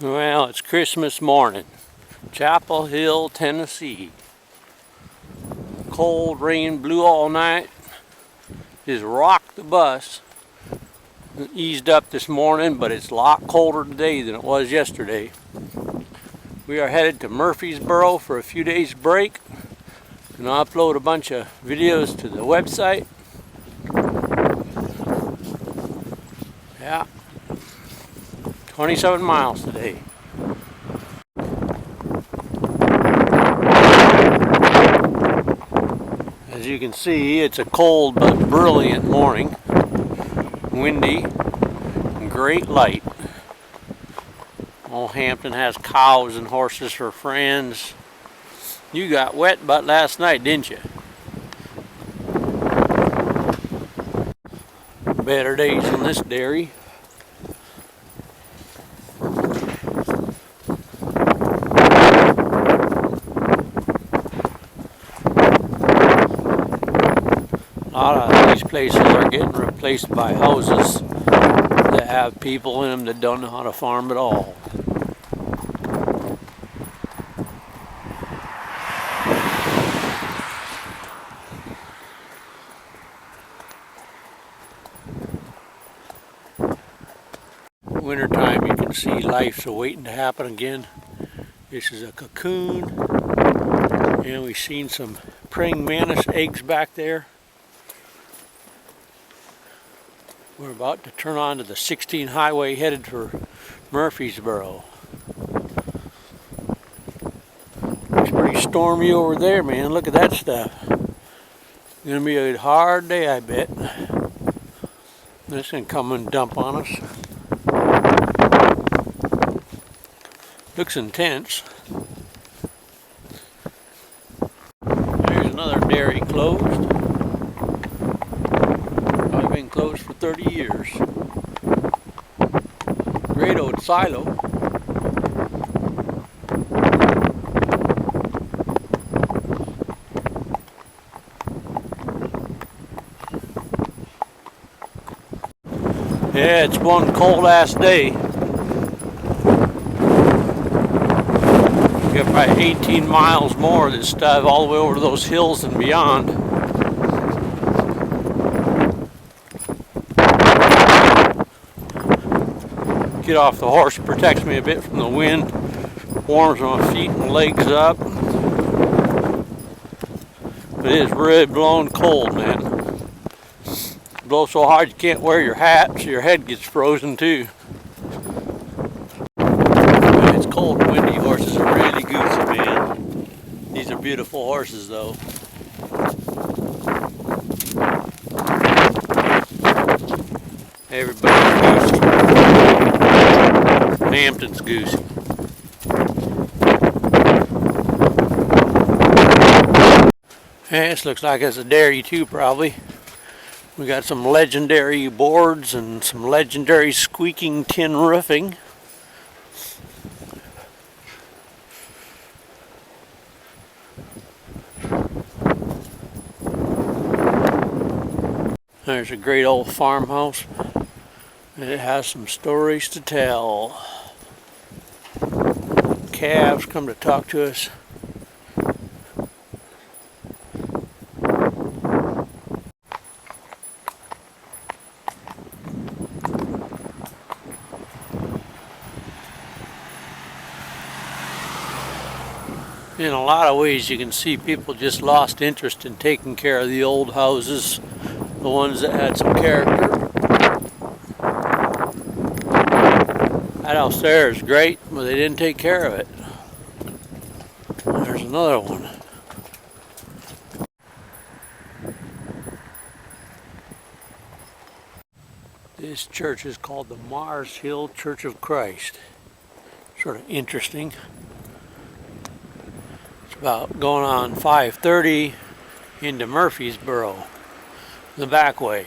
Well, it's Christmas morning, Chapel Hill, Tennessee. Cold rain blew all night, just rocked the bus. It eased up this morning, but it's a lot colder today than it was yesterday. We are headed to Murfreesboro for a few days break, and I'll upload a bunch of videos to the website. Yeah, 27 miles today. As you can see, it's a cold but brilliant morning, windy, and great light. Old Hampton has cows and horses for friends. You got wet butt last night, didn't you? Better days in this dairy. A lot of these places are getting replaced by houses that have people in them that don't know how to farm at all. Wintertime, you can see life's waiting to happen again. This is a cocoon, and we've seen some praying mantis eggs back there. We're about to turn onto the 16 highway headed for Murfreesboro. It's pretty stormy over there, man. Look at that stuff. It's gonna be a hard day, I bet. It's gonna come and dump on us. Looks intense. There's another dairy closed. Probably been closed for 30 years. Great old silo. Yeah, it's one cold ass day. We got probably 18 miles more of this stuff all the way over to those hills and beyond. Get off the horse, protects me a bit from the wind, warms my feet and legs up. But it is really blowing cold, man. It blows so hard you can't wear your hat, so your head gets frozen too. It's cold and windy. Horses are really goosey, man. These are beautiful horses, though. Everybody's goosey. Hampton's goosey. Yeah, this looks like it's a dairy too, probably. We got some legendary boards and some legendary squeaking tin roofing. There's a great old farmhouse, and it has some stories to tell. Calves come to talk to us. In a lot of ways, you can see people just lost interest in taking care of the old houses, the ones that had some character. That house there is great, but they didn't take care of it. There's another one. This church is called the Mars Hill Church of Christ. Sort of interesting. It's about going on 530 into Murfreesboro, the back way.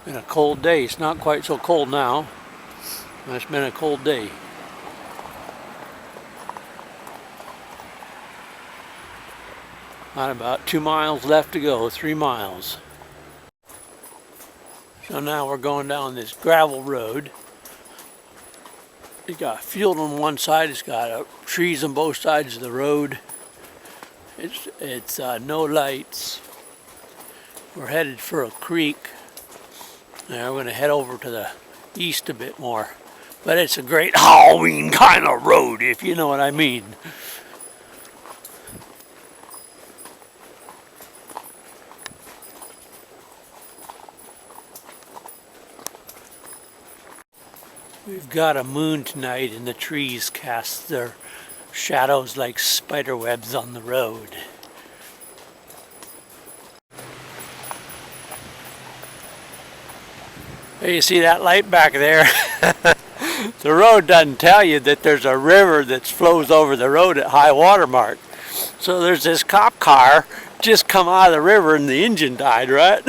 Been a cold day. It's not quite so cold now. It's been a cold day. Got about 2 miles left to go, 3 miles. So now we're going down this gravel road. It's got a field on one side. It's got trees on both sides of the road. It's no lights. We're headed for a creek. Now we're going to head over to the east a bit more. But it's a great Halloween kind of road, if you know what I mean. We've got a moon tonight and the trees cast their shadows like spider webs on the road. Hey, you see that light back there? The road doesn't tell you that there's a river that flows over the road at high water mark. So there's this cop car just come out of the river and the engine died, right?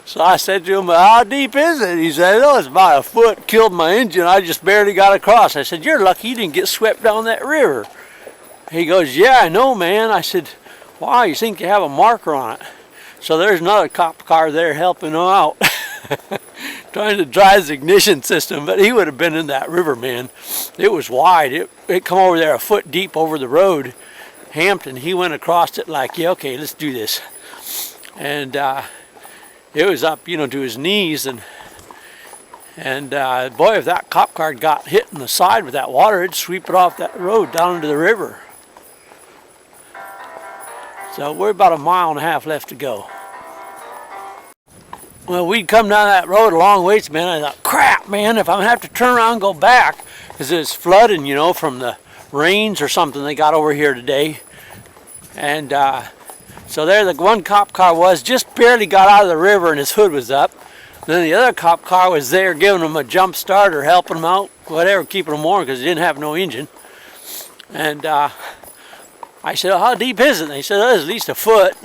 So I said to him, how deep is it? He said, oh, it's about a foot, killed my engine, I just barely got across. I said, you're lucky you didn't get swept down that river. He goes, yeah, I know, man. I said, wow, you think you have a marker on it? So there's another cop car there helping him out. Trying to dry his ignition system, but he would have been in that river, man. It was wide. It come over there a foot deep over the road. Hampton, he went across it like, yeah, okay, let's do this. And it was up, you know, to his knees, and boy, if that cop car got hit in the side with that water, it'd sweep it off that road down into the river. So we're about 1.5 miles left to go. Well, we'd come down that road a long ways, man. I thought, crap, man, if I'm gonna have to turn around and go back, because it's flooding, you know, from the rains or something they got over here today. And so there the one cop car was, just barely got out of the river and his hood was up. Then the other cop car was there giving him a jump start or helping him out, whatever, keeping him warm because he didn't have no engine. And I said, oh, how deep is it? And they said, oh, it's at least a foot.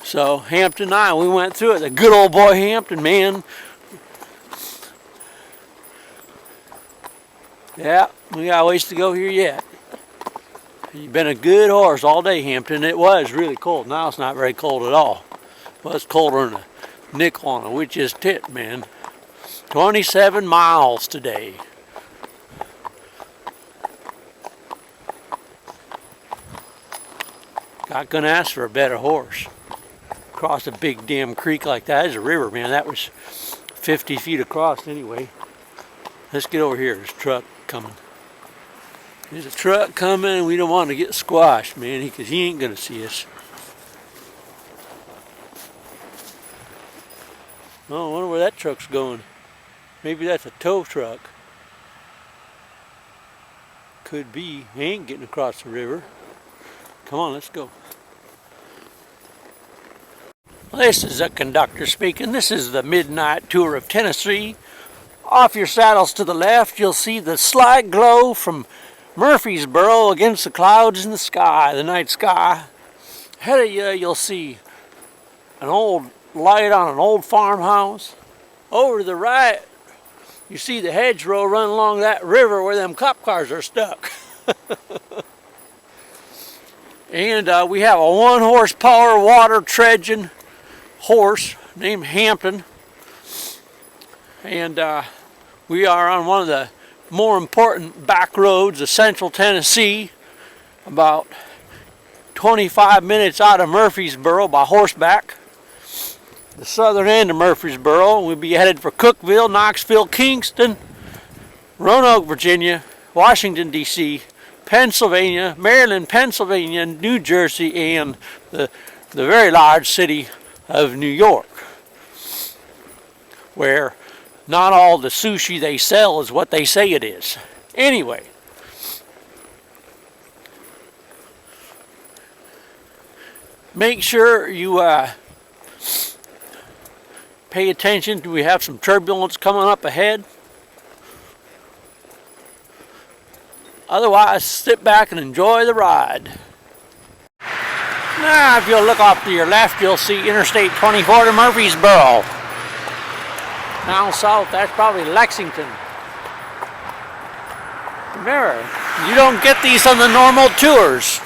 So Hampton and I, we went through it. The good old boy Hampton, man. Yeah, we got a ways to go here yet. You've been a good horse all day, Hampton. It was really cold. Now it's not very cold at all. Well, it's colder than a nickel on a witch's tit, man. 27 miles today. God couldn't ask for a better horse. Across a big damn creek like that. There's a river, man. That was 50 feet across anyway. Let's get over here. There's a truck coming. There's a truck coming and we don't want to get squashed, man, because he ain't going to see us. Oh, I wonder where that truck's going. Maybe that's a tow truck. Could be. He ain't getting across the river. Come on, let's go. This is a conductor speaking. This is the midnight tour of Tennessee. Off your saddles to the left, you'll see the slight glow from Murfreesboro against the clouds in the sky, the night sky. Ahead of you, you'll see an old light on an old farmhouse. Over to the right, you see the hedgerow running along that river where them cop cars are stuck. And we have a 1 horsepower water dredging horse named Hampton. And we are on one of the more important back roads of central Tennessee, about 25 minutes out of Murfreesboro by horseback. The southern end of Murfreesboro. We'll be headed for Cookeville, Knoxville, Kingston, Roanoke, Virginia, Washington, D.C., Pennsylvania, Maryland, Pennsylvania, New Jersey, and the very large city of New York, where not all the sushi they sell is what they say it is. Anyway, make sure you pay attention. Do we have some turbulence coming up ahead? Otherwise, sit back and enjoy the ride. Now, if you'll look off to your left, you'll see Interstate 24 to Murfreesboro. Down south, that's probably Lexington. Remember, you don't get these on the normal tours.